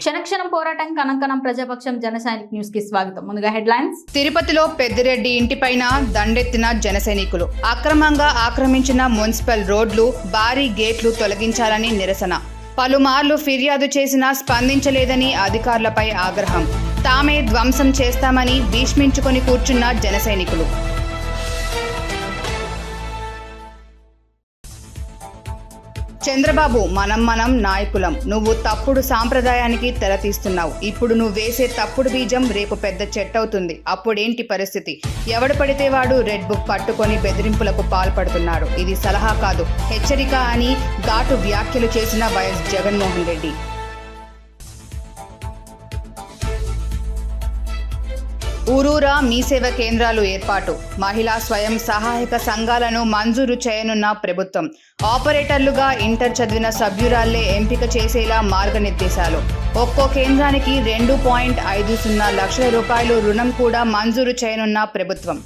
క్షణక్షణం పోరాటం కణంకణం ప్రజాపక్షం జనసైనిక్ న్యూస్ కి స్వాగతం. ముందుగా హెడ్లైన్స్. తిరుపతిలో పెద్దిరెడ్డి ఇంటిపైన దండెత్తిన జనసైనికులు. అక్రమంగా ఆక్రమించిన మున్సిపల్ రోడ్లు, భారీ గేట్లు తొలగించాలని నిరసన. పలుమార్లు ఫిర్యాదు చేసినా స్పందించలేదని అధికారులపై ఆగ్రహం. తామే ధ్వంసం చేస్తామని భీష్మించుకొని కూర్చున్న జనసైనికులు. చంద్రబాబు, మనం నాయకులం. నువ్వు తప్పుడు సాంప్రదాయానికి తెరతీస్తున్నావు. ఇప్పుడు నువ్వు వేసే తప్పుడు బీజం రేపు పెద్ద చెట్టవుతుంది. అప్పుడేంటి పరిస్థితి? ఎవడు పడితే వాడు రెడ్ బుక్ పట్టుకొని బెదిరింపులకు పాల్పడుతున్నాడు. ఇది సలహా కాదు, హెచ్చరిక అని ఘాటు వ్యాఖ్యలు చేసిన వైఎస్ జగన్మోహన్ రెడ్డి. ఊరూరా మీ సేవ కేంద్రాలు ఏర్పాటు. మహిళా స్వయం సహాయక సంఘాలను మంజూరు చేయనున్న ప్రభుత్వం. ఆపరేటర్లుగా ఇంటర్ చదివిన సభ్యురాళ్లే ఎంపిక చేసేలా మార్గనిర్దేశాలు. ఒక్కో కేంద్రానికి 2.50 లక్షల రూపాయలు రుణం కూడా మంజూరు చేయనున్న ప్రభుత్వం.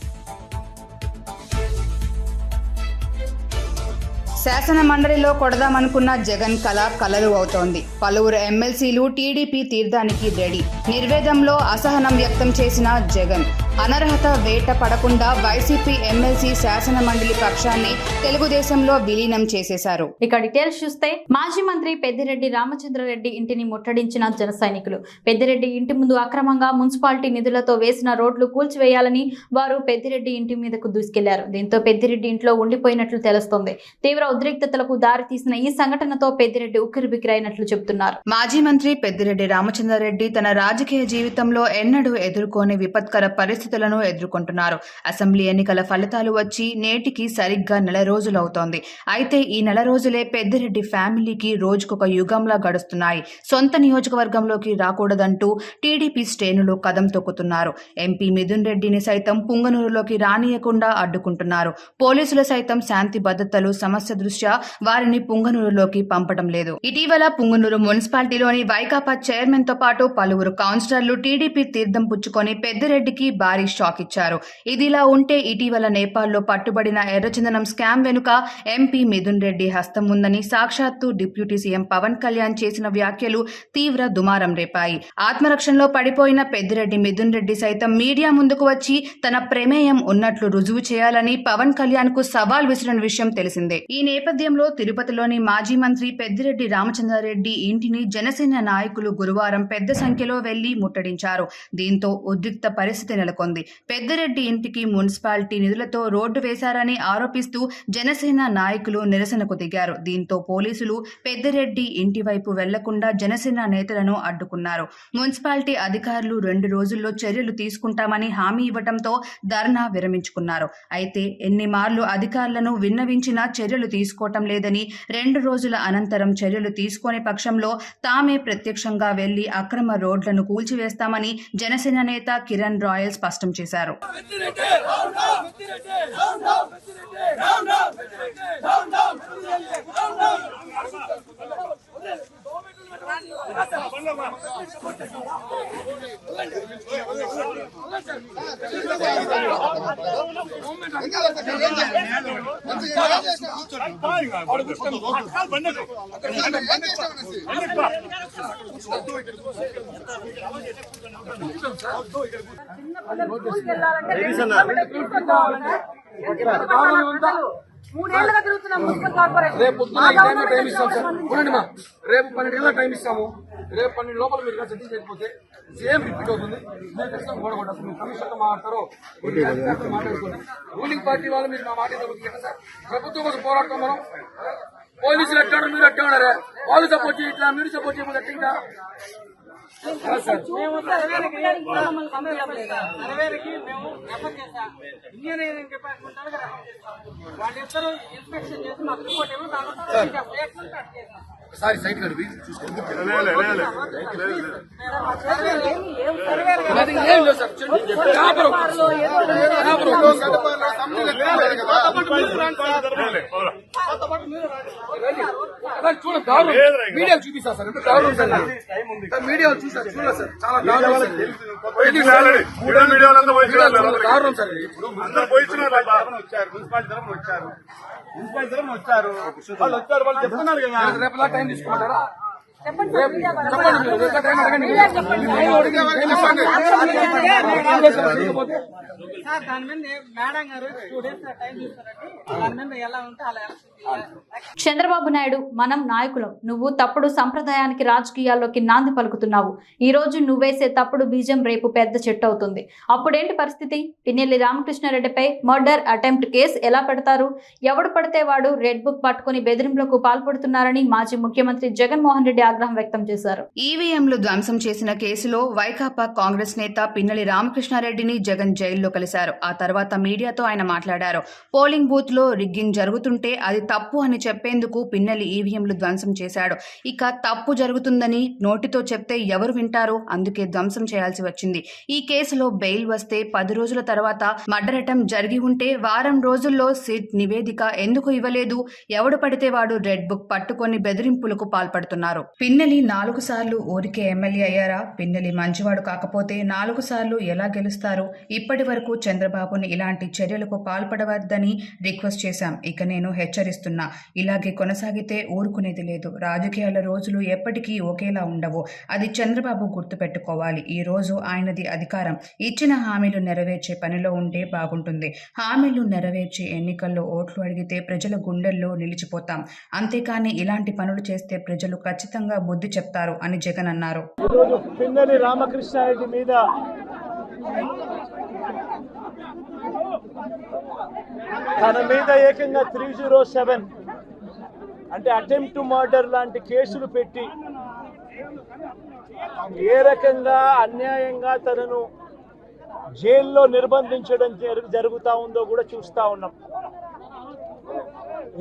శాసన మండలిలో కొడదామనుకున్న జగన్ కళ కలలు అవుతోంది. పలువురు ఎమ్మెల్సీలు టీడీపీ తీర్థానికి రెడీ. నిర్వేదంలో అసహనం వ్యక్తం చేసిన జగన్ అనర్హత వేట పడకుండా వైసీపీ ఎమ్మెల్సీ శాసన మండలి పక్షాన్ని తెలుగుదేశంలో విలీనం చేసేశారు. ఇక డీటెయిల్స్ చూస్తే, మాజీ మంత్రి పెద్దిరెడ్డి రామచంద్రారెడ్డి ఇంటిని ముట్టడించిన జన సైనికులు. పెద్దిరెడ్డి ఇంటి ముందు అక్రమంగా మున్సిపాలిటీ నిధులతో వేసిన రోడ్లు కూల్చివేయాలని వారు పెద్దిరెడ్డి ఇంటి మీదకు దూసుకెళ్లారు. దీంతో పెద్దిరెడ్డి ఇంట్లో ఉండిపోయినట్లు తెలుస్తోంది. తీవ్ర ఉద్రిక్తతలకు దారితీసిన ఈ సంఘటనతో పెద్దిరెడ్డి ఉక్కిరిబిక్కిరైనట్లు చెబుతున్నారు. మాజీ మంత్రి పెద్దిరెడ్డి రామచంద్రారెడ్డి తన రాజకీయ జీవితంలో ఎన్నడూ ఎదుర్కోని విపత్కర పరిస్థితులను ఎదుర్కొంటున్నారు. అసెంబ్లీ ఎన్నికల ఫలితాలు వచ్చి నేటికి సరిగ్గా నెల రోజులవుతోంది. అయితే ఈ నెల రోజులే పెద్దిరెడ్డి ఫ్యామిలీకి రోజుకొక యుగంలా గడుస్తున్నాయి. సొంత నియోజకవర్గంలోకి రాకూడదంటూ టీడీపీ శ్రేణులు కదం తొక్కుతున్నారు. ఎంపీ మిథున్ రెడ్డిని సైతం పుంగనూరులోకి రానియకుండా అడ్డుకుంటున్నారు. పోలీసులు సైతం శాంతి భద్రతలు సమస్య దృష్ట్యా వారిని పుంగనూరులోకి పంపడం లేదు. ఇటీవల పుంగనూరు మున్సిపాలిటీలోని వైకాపా చైర్మన్ తో పాటు పలువురు కౌన్సిలర్లు టీడీపీ తీర్థం పుచ్చుకొని పెద్దిరెడ్డికి భారీ షాక్ ఇచ్చారు. ఇదిలా ఉంటే ఇటీవల నేపాల్లో పట్టుబడిన ఎర్రచందనం స్కామ్ వెనుక ఎంపీ మిథున్ రెడ్డి హస్తం ఉందని సాక్షాత్తు డిప్యూటీ సీఎం పవన్ కళ్యాణ్ చేసిన వ్యాఖ్యలు తీవ్ర దుమారం రేపాయి. ఆత్మరక్షణలో పడిపోయిన పెద్దిరెడ్డి మిథున్ రెడ్డి సైతం మీడియా ముందుకు వచ్చి తన ప్రమేయం ఉన్నట్లు రుజువు చేయాలని పవన్ కళ్యాణ్ కు సవాల్ విసిరిన విషయం తెలిసిందే. ఈ నేపథ్యంలో తిరుపతిలోని మాజీ మంత్రి పెద్దిరెడ్డి రామచంద్రారెడ్డి ఇంటిని జనసేన నాయకులు గురువారం పెద్ద సంఖ్యలో వెళ్లి ముట్టడించారు. దీంతో ఉద్రిక్త పరిస్థితి నెలకొంది. పెద్దిరెడ్డి ఇంటికి మున్సిపాలిటీ నిధులతో రోడ్డు వేశారని ఆరోపిస్తూ జనసేన నాయకులు నిరసనకు దిగారు. దీంతో పోలీసులు పెద్దిరెడ్డి ఇంటి వైపు వెళ్లకుండా జనసేన నేతలను అడ్డుకున్నారు. మున్సిపాలిటీ అధికారులు 2 రోజుల్లో చర్యలు తీసుకుంటామని హామీ ఇవ్వడంతో ధర్నా విరమించుకున్నారు. అయితే ఎన్ని మార్లు అధికారులను విన్నవించినా చర్యలు తీసుకోవటం లేదని, 2 రోజుల అనంతరం చర్యలు తీసుకునే పక్షంలో తామే ప్రత్యక్షంగా వెళ్లి అక్రమ రోడ్లను కూల్చివేస్తామని జనసేన నేత కిరణ్ రాయల్ స్పష్టం చేశారు. రేపు 12 టైం ఇస్తాము. రేపు 12 లోపల మీరు సెటిల్ చేయకపోతే సేమ్ రిపీట్ అవుతుంది. కమిషన్ మాట్లాడతారో మాట్లాడుకోండి. రూలింగ్ పార్టీ వాళ్ళు మీరు మా మాట ప్రభుత్వం కోసం పోరాడతాం. మనం పోలీసులు ఎట్టాడు, మీరు ఎట్టా ఉన్నారా? వాళ్ళు సపోర్ట్ చేయట్లా, మీరు సపోర్ట్ చేయకపోతే ఎట్టిందా? ఇంజనీరింగ్ డిపార్ట్మెంట్ వాళ్ళిద్దరూ ఇన్స్పెక్షన్ చేసి మాకు రిపోర్ట్ ఒకసారి సైట్ కలిపి మీడియా చూపిస్తా సార్. మీడియా చూసారు, చూడలేదు సార్. చాలా దారుణం సార్. మున్సిపాలిటీ తరఫున వచ్చారు, వాళ్ళు చెప్తున్నారు కదా. రేపు టైం తీసుకుంటారా? చెప్పండి మీరు ఇంకా టైం అడగండి. సార్ దాని మీద మేడం గారు 2 days టైం చూస్తారండి. దాని మీద ఎలా ఉంటే అలా చంద్రబాబు నాయుడు, మనం నాయకులం, నువ్వు తప్పుడు సంప్రదాయానికి రాజకీయాల్లోకి నాంది పలుకుతున్నావు. ఈ రోజు నువ్వేసే తప్పుడు బీజం రేపు పెద్ద చెట్టు అవుతుంది. అప్పుడేంటి పరిస్థితి? పిన్నెల్లి రామకృష్ణారెడ్డిపై మర్డర్ అటెంప్ట్ కేసు ఎలా పెడతారు? ఎవడు పడితే వాడు రెడ్ బుక్ పట్టుకుని బెదిరింపులకు పాల్పడుతున్నారని మాజీ ముఖ్యమంత్రి జగన్మోహన్ రెడ్డి ఆగ్రహం వ్యక్తం చేశారు. ఈవీఎంలు ధ్వంసం చేసిన కేసులో వైకాపా కాంగ్రెస్ నేత పిన్నెల్లి రామకృష్ణారెడ్డిని జగన్ జైల్లో కలిశారు. ఆ తర్వాత మీడియాతో ఆయన మాట్లాడారు. పోలింగ్ బూత్ లో రిగ్గింగ్ జరుగుతుంటే అది తప్పు అని చెప్పేందుకు పిన్నెల్లి ఈవీఎంలు ధ్వంసం చేశాడు. ఇక తప్పు జరుగుతుందని నోటితో చెప్తే ఎవరు వింటారు? అందుకే ధ్వంసం చేయాల్సి వచ్చింది. ఈ కేసులో బెయిల్ వస్తే 10 రోజుల తర్వాత మర్డర్ అటెంప్ట్ జరిగి ఉంటే వారం రోజుల్లో సిట్ నివేదిక ఎందుకు ఇవ్వలేదు? ఎవడు పడితే వాడు రెడ్ బుక్ పట్టుకొని బెదిరింపులకు పాల్పడుతున్నారు. పిన్నెల్లి 4 సార్లు ఊరికే ఎమ్మెల్యే అయ్యారా? పిన్నెల్లి మంచివాడు కాకపోతే 4 సార్లు ఎలా గెలుస్తారు? ఇప్పటి వరకు చంద్రబాబుని ఇలాంటి చర్యలకు పాల్పడవద్దని రిక్వెస్ట్ చేశాం. ఇక నేను హెచ్చరిస్తున్నా, ఇలాగే కొనసాగితే ఊరుకునేది లేదు. రాజకీయాల రోజులు ఎప్పటికీ ఒకేలా ఉండవు. అది చంద్రబాబు గుర్తుపెట్టుకోవాలి. ఈ రోజు ఆయనది అధికారం. ఇచ్చిన హామీలు నెరవేర్చే పనిలో ఉంటే బాగుంటుంది. హామీలు నెరవేర్చి ఎన్నికల్లో ఓట్లు అడిగితే ప్రజల గుండెల్లో నిలిచిపోతాం. అంతేకాని ఇలాంటి పనులు చేస్తే ప్రజలు ఖచ్చితంగా బుద్ధి చెప్తారు అని జగన్ అన్నారు. ఈరోజు పిన్నెల్లి రామకృష్ణారెడ్డి మీద తన మీద ఏకంగా 307 అంటే అటెంప్ట్ టు మర్డర్ లాంటి కేసులు పెట్టి ఏ రకంగా అన్యాయంగా తనను జైల్లో నిర్బంధించడం జరుగుతూ ఉందో కూడా చూస్తూ ఉన్నాం.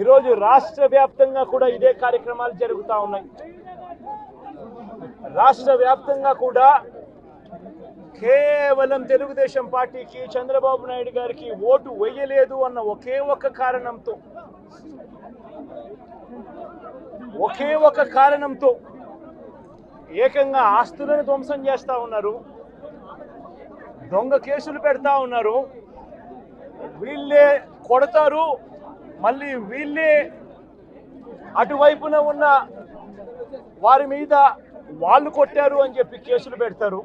ఈరోజు రాష్ట్ర వ్యాప్తంగా కూడా ఇదే కార్యక్రమాలు జరుగుతూ ఉన్నాయి. రాష్ట్ర వ్యాప్తంగా కూడా కేవలం తెలుగుదేశం పార్టీకి, చంద్రబాబు నాయుడు గారికి ఓటు వేయలేదు అన్న ఒకే ఒక కారణంతో ఏకంగా ఆస్తులను ధ్వంసం చేస్తూ ఉన్నారు, దొంగ కేసులు పెడతా ఉన్నారు. వీళ్ళే కొడతారు, మళ్ళీ వీళ్ళే అటువైపున ఉన్న వారి మీద వాళ్ళు కొట్టారు అని చెప్పి కేసులు పెడతారు.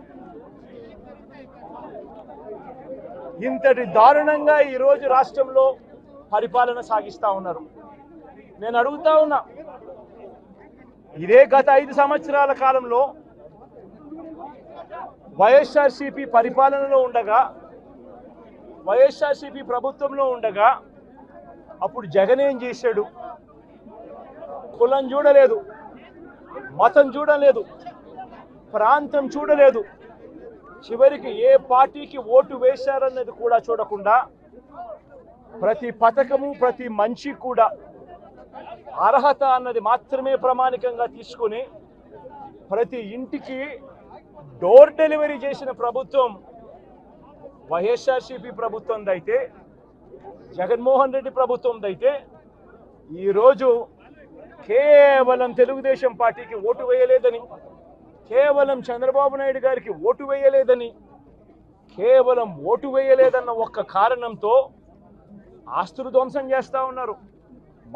ఇంతటి దారుణంగా ఈరోజు రాష్ట్రంలో పరిపాలన సాగిస్తూ ఉన్నారు. నేను అడుగుతా ఉన్నా, ఇదే గత 5 సంవత్సరాల కాలంలో వైఎస్ఆర్సీపీ పరిపాలనలో ఉండగా, వైఎస్ఆర్సీపీ ప్రభుత్వంలో ఉండగా అప్పుడు జగన్ ఏం చేశాడు? కులం చూడలేదు, మతం చూడలేదు, ప్రాంతం చూడలేదు, చివరికి ఏ పార్టీకి ఓటు వేశారన్నది కూడా చూడకుండా ప్రతి పథకము, ప్రతి మనిషి కూడా అర్హత అన్నది మాత్రమే ప్రామాణికంగా తీసుకుని ప్రతి ఇంటికి డోర్ డెలివరీ చేసిన ప్రభుత్వం వైఎస్ఆర్సీపీ ప్రభుత్వందైతే, జగన్మోహన్ రెడ్డి ప్రభుత్వందైతే ఈరోజు కేవలం తెలుగుదేశం పార్టీకి ఓటు వేయలేదని, కేవలం చంద్రబాబు నాయుడు గారికి ఓటు వేయలేదని, కేవలం ఓటు వేయలేదన్న ఒక్క కారణంతో ఆస్తులు ధ్వంసం చేస్తూ ఉన్నారు,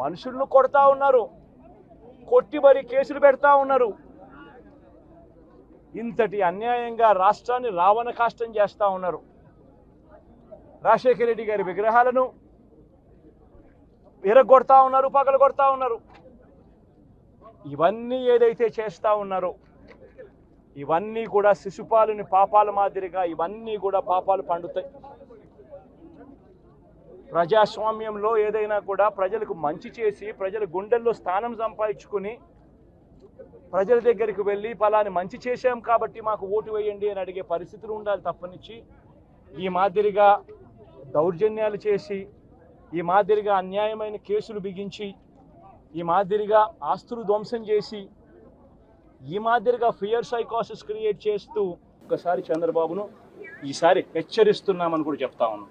మనుషులను కొడతా ఉన్నారు, కొట్టి మరి కేసులు పెడతా ఉన్నారు. ఇంతటి అన్యాయంగా రాష్ట్రాన్ని రావణ కాష్టం చేస్తూ ఉన్నారు. రాజశేఖర రెడ్డి గారి విగ్రహాలను విరగొడతా ఉన్నారు, పగలగొడతా ఉన్నారు. ఇవన్నీ ఏదైతే చేస్తూ ఉన్నారో ఇవన్నీ కూడా శిశుపాలుని పాపాల మాదిరిగా ఇవన్నీ కూడా పాపాలు పండుతాయి. ప్రజాస్వామ్యంలో ఏదైనా కూడా ప్రజలకు మంచి చేసి ప్రజల గుండెల్లో స్థానం సంపాదించుకుని ప్రజల దగ్గరికి వెళ్ళి పలాని మంచి చేశాం కాబట్టి మాకు ఓటు వేయండి అని అడిగే పరిస్థితులు ఉండాలి తప్పనిచ్చి ఈ మాదిరిగా దౌర్జన్యాలు చేసి, ఈ మాదిరిగా అన్యాయమైన కేసులు బిగించి, ఈ మాదిరిగా ఆస్తులు ధ్వంసం చేసి, ఈ మాదిరిగా ఫియర్ సైకోసిస్ క్రియేట్ చేస్తూ ఒకసారి చంద్రబాబును ఈసారి హెచ్చరిస్తున్నామని కూడా చెప్తా ఉన్నాం.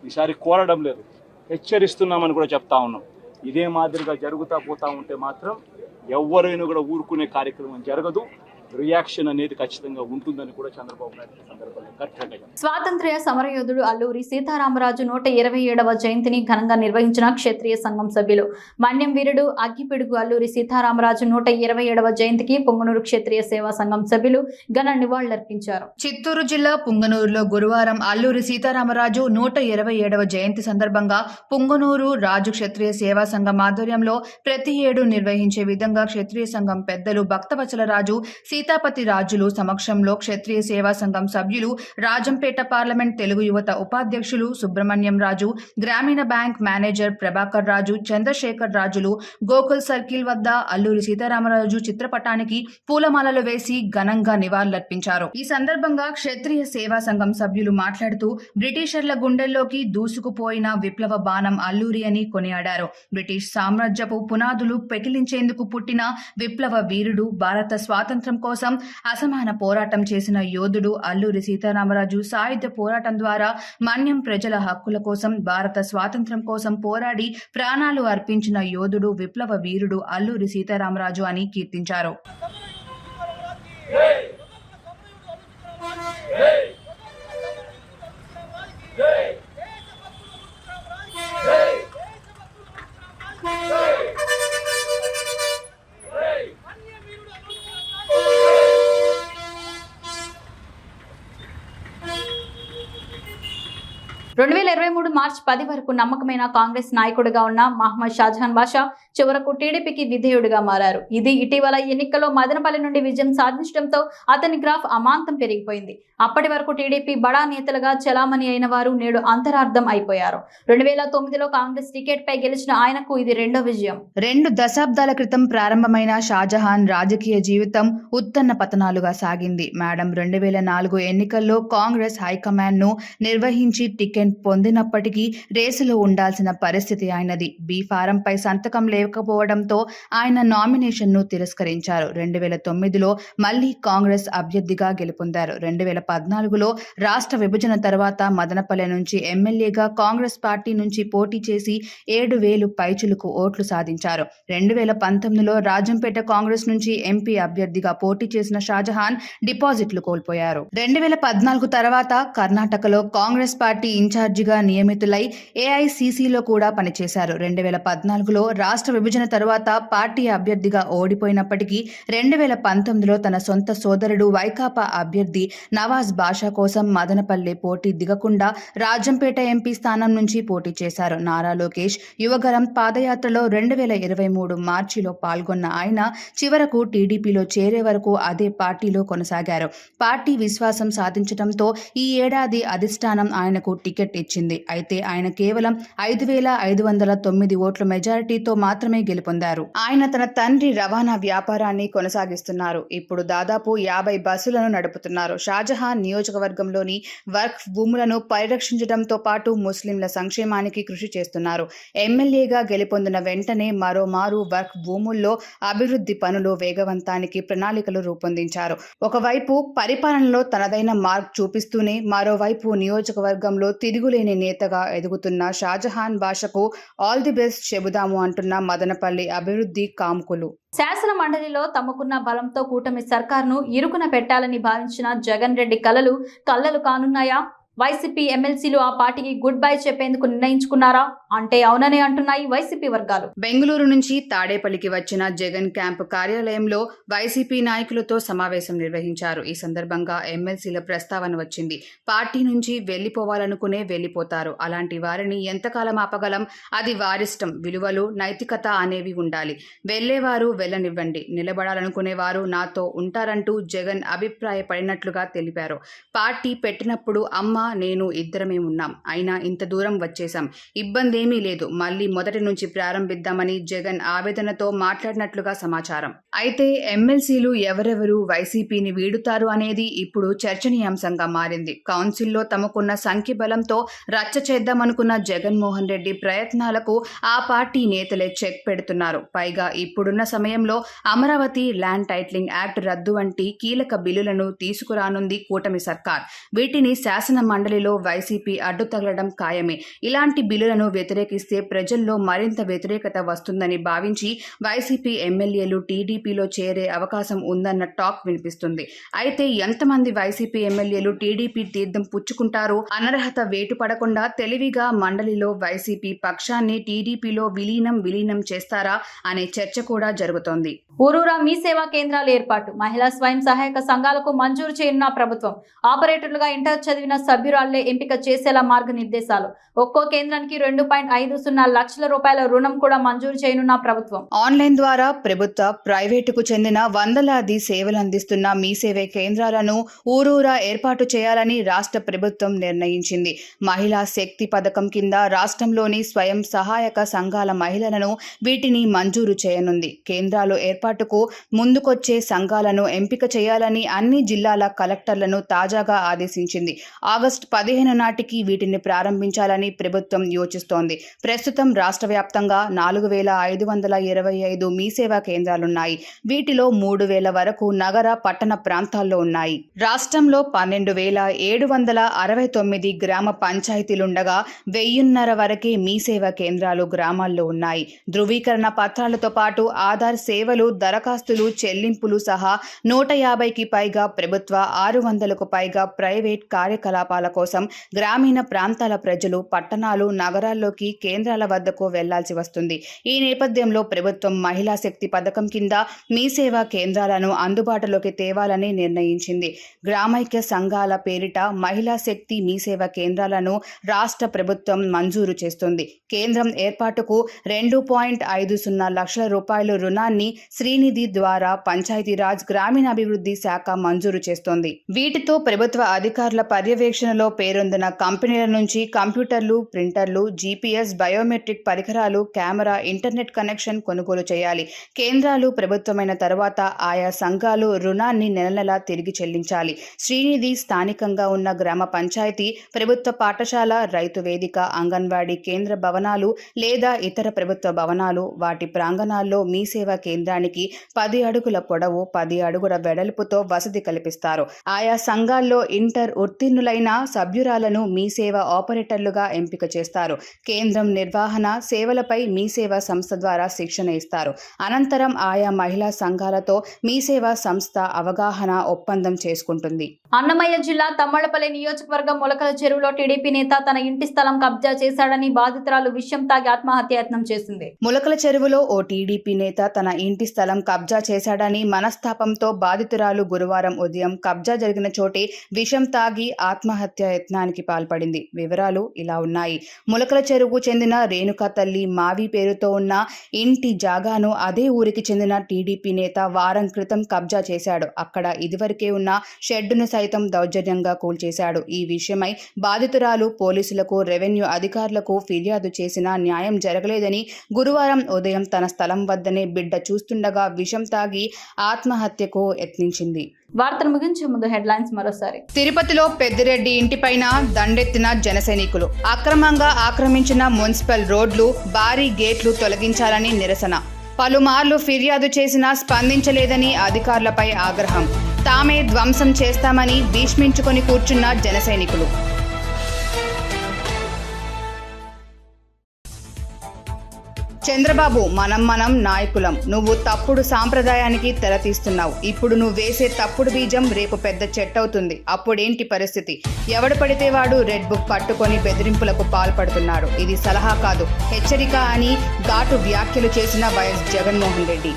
ఈసారి కోరడం లేదు, హెచ్చరిస్తున్నామని కూడా చెప్తా ఉన్నాం. ఇదే మాదిరిగా జరుగుతూ పోతా ఉంటే మాత్రం ఎవరైనా కూడా ఊరుకునే కార్యక్రమం జరగదు. రియాక్షన్ అనేది ఖచ్చితంగా ఉంటుందని కూడా చంద్రబాబు నాయుడు సందర్భంగా ఖచ్చితంగా స్వాతంత్ర్య సమరయోధుడు అల్లూరి సీతారామరాజు 127వ జయంతిని ఘనంగా నిర్వహించిన క్షత్రియ సంఘం సభ్యులు. మన్యం వీరుడు అగ్గిపిడుగు అల్లూరి సీతారామరాజు 127వ జయంతికి పొంగనూరు క్షత్రియ సేవా సంఘం సభ్యులు ఘన నివాళులర్పించారు. చిత్తూరు జిల్లా పుంగనూరులో గురువారం అల్లూరి సీతారామరాజు 127వ జయంతి సందర్భంగా పుంగనూరు రాజు క్షత్రియ సేవా సంఘం ఆధ్వర్యంలో ప్రతి ఏడు నిర్వహించే విధంగా క్షత్రియ సంఘం పెద్దలు భక్తవత్సల రాజు, సీతాపతి రాజులు సమక్షంలో క్షత్రియ సేవా సంఘం సభ్యులు, రాజంపేట పార్లమెంట్ తెలుగు యువత ఉపాధ్యక్షులు సుబ్రహ్మణ్యం రాజు, గ్రామీణ బ్యాంక్ మేనేజర్ ప్రభాకర్ రాజు, చంద్రశేఖర్ రాజులు గోకుల్ సర్కిల్ వద్ద అల్లూరి సీతారామరాజు చిత్రపటానికి పూలమాలలు వేసి ఘనంగా నివాళులర్పించారు. ఈ సందర్భంగా క్షత్రియ సేవా సంఘం సభ్యులు మాట్లాడుతూ బ్రిటిషర్ల గుండెల్లోకి దూసుకుపోయిన విప్లవ బాణం అల్లూరి అని కొనియాడారు. బ్రిటిష్ సామ్రాజ్యపు పునాదులు పెకిలించేందుకు పుట్టిన విప్లవ వీరుడు, భారత స్వాతంత్ర్యం కోసం అసమాన పోరాటం చేసిన యోధుడు అల్లూరి సీతారామరాజు. సాయుధ పోరాటం ద్వారా మన్యం ప్రజల హక్కుల కోసం, భారత స్వాతంత్ర్యం కోసం పోరాడి ప్రాణాలు అర్పించిన యోధుడు, విప్లవ వీరుడు అల్లూరి సీతారామరాజు అని కీర్తించారు. మార్చి 10 వరకు నమ్మకమైన కాంగ్రెస్ నాయకుడిగా ఉన్న మహమ్మద్ షాజహాన్ బాషా చివరకు టీడీపీకి విధేయుడిగా మారారు. ఇది ఇటీవల ఎన్నికల్లో మదనపల్లి నుండి విజయం సాధించడంతో అతని గ్రాఫ్ అమాంతం పెరిగిపోయింది. అప్పటి వరకు టీడీపీ బడా నేతలుగా చలామణి అయిన వారు నేడు అంతరార్థం అయిపోయారు. 2009లో కాంగ్రెస్ టికెట్ పై గెలిచిన ఆయనకు ఇది రెండో విజయం. 2 దశాబ్దాల క్రితం ప్రారంభమైన షాజహాన్ రాజకీయ జీవితం ఉత్తన్న పతనాలుగా సాగింది. మేడం 2004 ఎన్నికల్లో కాంగ్రెస్ హైకమాండ్ ను నిర్వహించి టికెట్ పొందినప్పటికీ రేసులో ఉండాల్సిన పరిస్థితి ఆయనది. బి ఫారం పై సంతకం లేకపోవడంతో ఆయన నామినేషన్ ను తిరస్కరించారు. 2009లో మళ్లీ కాంగ్రెస్ అభ్యర్థిగా గెలుపొందారు. 2014లో రాష్ట్ర విభజన తర్వాత మదనపల్లె నుంచి ఎమ్మెల్యేగా కాంగ్రెస్ పార్టీ నుంచి పోటీ చేసి 7,000 పైచులకు ఓట్లు సాధించారు. 2019లో రాజంపేట కాంగ్రెస్ నుంచి ఎంపీ అభ్యర్థిగా పోటీ చేసిన షాజహాన్ డిపాజిట్లు కోల్పోయారు. 2014 తర్వాత కర్ణాటకలో కాంగ్రెస్ పార్టీ ఇన్ఛార్జిగా నియమితులై ఏఐసిసిలో కూడా పనిచేశారు. 2014లో రాష్ట్ర విభజన తర్వాత పార్టీ అభ్యర్థిగా ఓడిపోయినప్పటికీ 2019లో తన సొంత సోదరుడు వైకాపా అభ్యర్థి నవాజ్ బాషా కోసం మదనపల్లె పోటీ దిగకుండా రాజంపేట ఎంపీ స్థానం నుంచి పోటీ చేశారు. నారా లోకేష్ యువగరం పాదయాత్రలో 2023 మార్చిలో పాల్గొన్న ఆయన చివరకు టీడీపీలో చేరే వరకు అదే పార్టీలో కొనసాగారు. పార్టీ విశ్వాసం సాధించడంతో ఈ ఏడాది అధిష్టానం ఆయనకు టికెట్ ఇచ్చింది. అయితే ఆయన కేవలం 5,509 ఓట్ల మెజారిటీతో మాత్రమే గెలుపొందారు. ఆయన తన తండ్రి రవాణా వ్యాపారాన్ని కొనసాగిస్తున్నారు. ఇప్పుడు దాదాపు 50 బస్సులను నడుపుతున్నారు. షాజహాన్ నియోజకవర్గంలోని వర్క్ భూములను పరిరక్షించడంతో పాటు ముస్లింల సంక్షేమానికి కృషి చేస్తున్నారు. ఎమ్మెల్యేగా గెలుపొందిన వెంటనే మరోమారు వర్క్ భూముల్లో అభివృద్ధి పనులు వేగవంతానికి ప్రణాళికలు రూపొందించారు. ఒకవైపు పరిపాలనలో తనదైన మార్క్ చూపిస్తూనే మరోవైపు నియోజకవర్గంలో తిరుగులేని నేతగా ఎదుగుతున్న షాజహాన్ బాషాకు ఆల్ ది బెస్ట్ చెబుదాము అంటున్న మదనపల్లి అభివృద్ధి కాముకులు. శాసన మండలిలో తమకున్న బలంతో కూటమి సర్కార్ను ఇరుకున పెట్టాలని భావించిన జగన్ రెడ్డి కలలు కానున్నాయా? వైసీపీ ఎమ్మెల్సీలు ఆ పార్టీకి గుడ్ బై చెప్పేందుకు నిర్ణయించుకున్నారా అంటే అవుననే అంటున్నాయి వైసీపీ వర్గాలు. బెంగళూరు నుంచి తాడేపల్లికి వచ్చిన జగన్ క్యాంపు కార్యాలయంలో వైసీపీ నాయకులతో సమావేశం నిర్వహించారు. ఈ సందర్భంగా ఎమ్మెల్సీల ప్రస్తావన వచ్చింది. పార్టీ నుంచి వెళ్లిపోవాలనుకునే వెళ్లిపోతారు. అలాంటి వారిని ఎంతకాలం ఆపగలం? అది వారిష్టం. విలువలు, నైతికత అనేవి ఉండాలి. వెళ్లేవారు వెళ్లనివ్వండి. నిలబడాలనుకునే వారు నాతో ఉంటారంటూ జగన్ అభిప్రాయపడినట్లుగా తెలిపారు. పార్టీ పెట్టినప్పుడు అమ్మ నేను ఇద్దరమే ఉన్నాం. అయినా ఇంత దూరం వచ్చేశాం. ఇబ్బంది ఏమీ లేదు. మళ్లీ మొదటి నుంచి ప్రారంభిద్దామని జగన్ ఆవేదనతో మాట్లాడినట్లుగా సమాచారం. అయితే ఎమ్మెల్సీలు ఎవరెవరు వైసీపీని వీడుతారు అనేది ఇప్పుడు చర్చనీయాంశంగా మారింది. కౌన్సిల్లో తమకున్న సంఖ్యాబలంతో రచ్చ చేద్దామనుకున్న జగన్మోహన్ రెడ్డి ప్రయత్నాలకు ఆ పార్టీ నేతలే చెక్ పెడుతున్నారు. పైగా ఇప్పుడున్న సమయంలో అమరావతి ల్యాండ్ టైటిలింగ్ యాక్ట్ రద్దు వంటి కీలక బిల్లులను తీసుకురానుంది కూటమి సర్కార్. వీటిని శాసన మండలిలో వైసీపీ అడ్డు తగలడం ఖాయమే. ఇలాంటి బిల్లులను వ్యతిరేకిస్తే ప్రజల్లో మరింత వ్యతిరేకత వస్తుందని భావించి వైసీపీ ఎమ్మెల్యేలు టీడీపీలో చేరే అవకాశం ఉందన్న టాక్ వినిపిస్తుంది. అయితే ఎంతమంది వైసీపీ ఎమ్మెల్యేలు టీడీపీ తీర్థం పుచ్చుకుంటారో, అనర్హత వేటు పడకుండా తెలివిగా మండలిలో వైసీపీ పక్షాన్ని టీడీపీలో విలీనం చేస్తారా అనే చర్చ కూడా జరుగుతోంది. ఊరూరా మీ సేవా కేంద్రాల ఏర్పాటు, మహిళా స్వయం సహాయక సంఘాలకు మంజూరు చేయనున్న ప్రభుత్వం. ఆపరేటర్లుగా ఇంటర్ చదివిన సభ్యురాళ్లే ఎంపిక చేసేలా మార్గనిర్దేశాలు. ఒక్కో కేంద్రానికి 2.50 లక్షల రూపాయల రుణం కూడా మంజూరు చేయనున్న ప్రభుత్వం. ఆన్లైన్ ద్వారా ప్రభుత్వ, ప్రైవేటుకు చెందిన వందలాది సేవలు అందిస్తున్న మీ సేవే కేంద్రాలను ఊరూరా ఏర్పాటు చేయాలని రాష్ట్ర ప్రభుత్వం నిర్ణయించింది. మహిళా శక్తి పథకం కింద రాష్ట్రంలోని స్వయం సహాయక సంఘాల మహిళలను వీటిని మంజూరు చేయనుంది. కేంద్రాలు ఏర్పాటుకు ముందుకొచ్చే సంఘాలను ఎంపిక చేయాలని అన్ని జిల్లాల కలెక్టర్లను తాజాగా ఆదేశించింది. ఆగస్టు 15 నాటికి వీటిని ప్రారంభించాలని ప్రభుత్వం యోచిస్తోంది. ప్రస్తుతం రాష్ట్ర వ్యాప్తంగా 4,525 మీ సేవా కేంద్రాలున్నాయి. వీటిలో 3,000 వరకు నగర, పట్టణ ప్రాంతాల్లో ఉన్నాయి. రాష్ట్రంలో 12,769 గ్రామ పంచాయతీలుండగా 1,500 వరకే మీ సేవా కేంద్రాలు గ్రామాల్లో ఉన్నాయి. ధృవీకరణ పత్రాలతో పాటు ఆధార్ సేవలు, దరఖాస్తులు, చెల్లింపులు సహా 150కి పైగా ప్రభుత్వ, 600కు పైగా ప్రైవేట్ కార్యకలాపాల కోసం గ్రామీణ ప్రాంతాల ప్రజలు పట్టణాలు, నగరాల్లోకి కేంద్రాల వద్దకు వెళ్లాల్సి వస్తుంది. ఈ నేపథ్యంలో ప్రభుత్వం మహిళా శక్తి పథకం కింద మీ సేవా కేంద్రాలను అందుబాటులోకి తేవాలని నిర్ణయించింది. గ్రామైక్య సంఘాల పేరిట మహిళా శక్తి మీ సేవా కేంద్రాలను రాష్ట్ర ప్రభుత్వం మంజూరు చేస్తుంది. కేంద్రం ఏర్పాటుకు 2.50 లక్షల రూపాయల రుణాన్ని శ్రీనిధి ద్వారా పంచాయతీరాజ్, గ్రామీణాభివృద్ధి శాఖ మంజూరు చేస్తోంది. వీటితో ప్రభుత్వ అధికారుల పర్యవేక్షణలో పేరొందిన కంపెనీల నుంచి కంప్యూటర్లు, ప్రింటర్లు, జీపీఎస్, బయోమెట్రిక్ పరికరాలు, కెమెరా, ఇంటర్నెట్ కనెక్షన్ కొనుగోలు చేయాలి. కేంద్రాలు ప్రభుత్వమైన తర్వాత ఆయా సంఘాలు రుణాన్ని నెలనెలా తిరిగి చెల్లించాలి. శ్రీనిధి స్థానికంగా ఉన్న గ్రామ పంచాయతీ, ప్రభుత్వ పాఠశాల, రైతు వేదిక, అంగన్వాడీ కేంద్ర భవనాలు లేదా ఇతర ప్రభుత్వ భవనాలు, వాటి ప్రాంగణాల్లో మీ సేవా కేంద్రానికి 10 అడుగుల పొడవు, 10 అడుగుల వెడల్పుతో వసతి కల్పిస్తారు. ఆయా సంఘాల్లో ఇంటర్ ఉత్తీర్ణులైన సభ్యురాలను మీ సేవ ఆపరేటర్లుగా ఎంపిక చేస్తారు. కేంద్రం నిర్వహణ సేవలపై మీ సేవా సంస్థ ద్వారా శిక్షణ ఇస్తారు. అనంతరం ఆయా మహిళా సంఘాలతో మీ సేవా సంస్థ అవగాహన ఒప్పందం చేసుకుంటుంది. అన్నమయ్య జిల్లా తమ్మళ్లపల్లి నియోజకవర్గం మొలకల చెరువులో టీడీపీ నేత తన ఇంటి స్థలం కబ్జా చేశాడని బాధితురాలు విషం తాగి ఆత్మహత్యాయత్నం చేసింది. మొలకల చెరువులో ఓ టీడీపీ నేత తన ఇంటి స్థలం కబ్జా చేశాడని మనస్తాపంతో బాధితురాలు గురువారం ఉదయం కబ్జా జరిగిన చోటే విషం తాగి ఆత్మహత్యాయత్నానికి పాల్పడింది. వివరాలు ఇలా ఉన్నాయి. మొలకల చెరువుకు చెందిన రేణుకా తల్లి మావి పేరుతో ఉన్న ఇంటి జాగాను అదే ఊరికి చెందిన టీడీపీ నేత వారం క్రితం కబ్జా చేశాడు. అక్కడ ఇదివరకే ఉన్న షెడ్డును సైతం దౌర్జన్యంగా కూల్చేశాడు. ఈ విషయమై బాధితురాలు పోలీసులకు, రెవెన్యూ అధికారులకు ఫిర్యాదు చేసినా న్యాయం జరగలేదని గురువారం ఉదయం తన స్థలం వద్దనే బిడ్డ చూస్తుండగా విషం తాగి ఆత్మహత్యకు యత్నించింది. వార్తలు ముగించే ముందు హెడ్లైన్స్ మరోసారి. తిరుపతిలో పెద్దిరెడ్డి ఇంటిపైన దండెత్తిన జనసైనికులు. అక్రమంగా ఆక్రమించిన మున్సిపల్ రోడ్లు, భారీ గేట్లు తొలగించాలని నిరసన. పలుమార్లు ఫిర్యాదు చేసినా స్పందించలేదని అధికారులపై ఆగ్రహం. తామే ధ్వంసం చేస్తామని భీష్మించుకొని కూర్చున్న జనసైనికులు. చంద్రబాబు, మనం నాయకులం. నువ్వు తప్పుడు సాంప్రదాయానికి తెరతీస్తున్నావు. ఇప్పుడు నువ్వు వేసే తప్పుడు బీజం రేపు పెద్ద చెట్టవుతుంది. అప్పుడేంటి పరిస్థితి? ఎవడు పడితే వాడు రెడ్ బుక్ పట్టుకొని బెదిరింపులకు పాల్పడుతున్నాడు. ఇది సలహా కాదు, హెచ్చరిక అని ఘాటు వ్యాఖ్యలు చేసిన వైఎస్ జగన్మోహన్ రెడ్డి.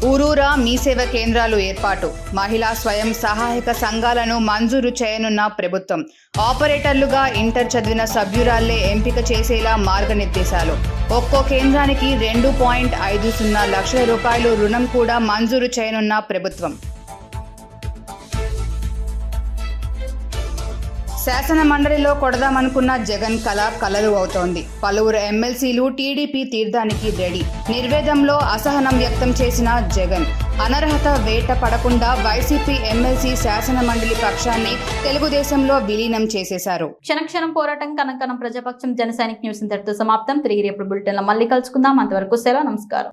ఊరూరా మీ సేవ కేంద్రాలు ఏర్పాటు. మహిళా స్వయం సహాయక సంఘాలను మంజూరు చేయనున్న ప్రభుత్వం. ఆపరేటర్లుగా ఇంటర్ చదివిన సభ్యురాళ్లే ఎంపిక చేసేలా మార్గనిర్దేశాలు. ఒక్కో కేంద్రానికి 2.50 లక్షల రూపాయలు రుణం కూడా మంజూరు చేయనున్న ప్రభుత్వం. శాసన మండలిలో కొడదామనుకున్న జగన్ కళ కలలు అవుతోంది. పలువురు ఎమ్మెల్సీలు టీడీపీ తీర్థానికి రెడీ. నిర్వేదంలో అసహనం వ్యక్తం చేసిన జగన్ అనర్హత వేట పడకుండా వైసీపీ ఎమ్మెల్సీ శాసన మండలి పక్షాన్ని తెలుగుదేశంలో విలీనం చేసేశారు. క్షణక్షణం పోరాటం, కనకనం ప్రజాపక్షం. జనసైనిక్ న్యూస్ ఇంతటితో సమాప్తం. తిరిగి రేపు బులెటిన్లో మళ్ళీ కలుసుకుందాం. అంతవరకు సెలవు, నమస్కారం.